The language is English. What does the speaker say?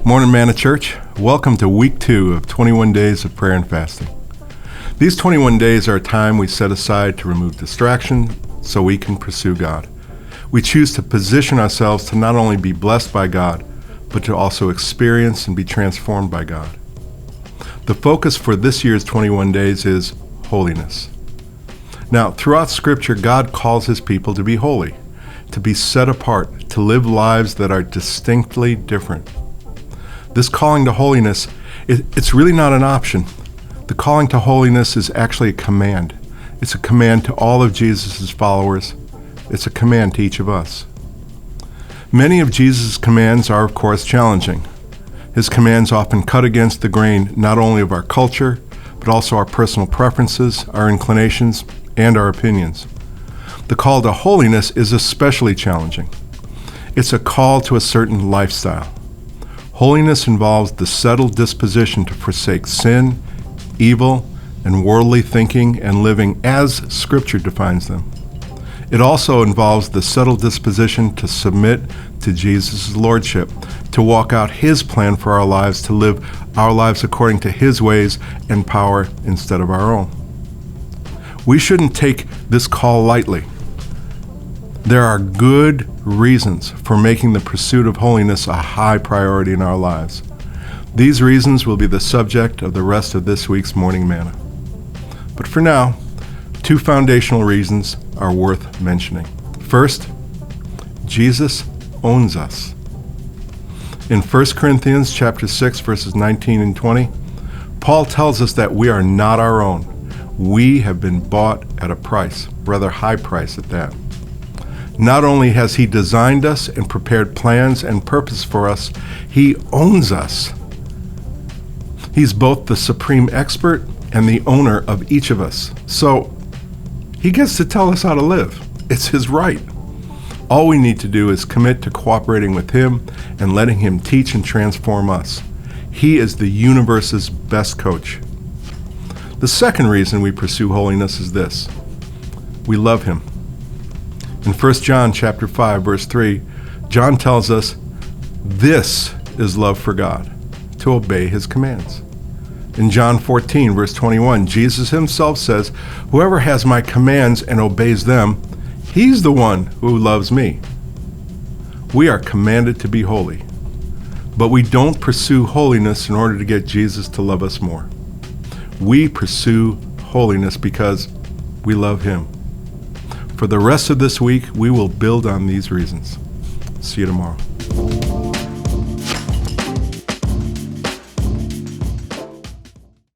Morning Manna Church, welcome to week 2 of 21 days of prayer and fasting. These 21 days are a time we set aside to remove distraction so we can pursue God. We choose to position ourselves to not only be blessed by God, but to also experience and be transformed by God. The focus for this year's 21 days is holiness. Now, throughout Scripture, God calls His people to be holy, to be set apart, to live lives that are distinctly different. This calling to holiness, it's really not an option. The calling to holiness is actually a command. It's a command to all of Jesus' followers. It's a command to each of us. Many of Jesus' commands are, of course, challenging. His commands often cut against the grain not only of our culture, but also our personal preferences, our inclinations, and our opinions. The call to holiness is especially challenging. It's a call to a certain lifestyle. Holiness involves the settled disposition to forsake sin, evil, and worldly thinking and living as Scripture defines them. It also involves the settled disposition to submit to Jesus' lordship, to walk out His plan for our lives, to live our lives according to His ways and power instead of our own. We shouldn't take this call lightly. There are good reasons for making the pursuit of holiness a high priority in our lives. These reasons will be the subject of the rest of this week's Morning Manna. But for now, 2 foundational reasons are worth mentioning. First, Jesus owns us. In 1 Corinthians chapter 6, verses 19 and 20, Paul tells us that we are not our own. We have been bought at a price, rather high price at that. Not only has He designed us and prepared plans and purpose for us, He owns us. He's both the supreme expert and the owner of each of us. So He gets to tell us how to live. It's His right. All we need to do is commit to cooperating with Him and letting Him teach and transform us. He is the universe's best coach. The second reason we pursue holiness is this: we love Him. In 1 John chapter 5, verse 3, John tells us, this is love for God, to obey His commands. In John 14, verse 21, Jesus Himself says, whoever has my commands and obeys them, he's the one who loves me. We are commanded to be holy, but we don't pursue holiness in order to get Jesus to love us more. We pursue holiness because we love Him. For the rest of this week, we will build on these reasons. See you tomorrow.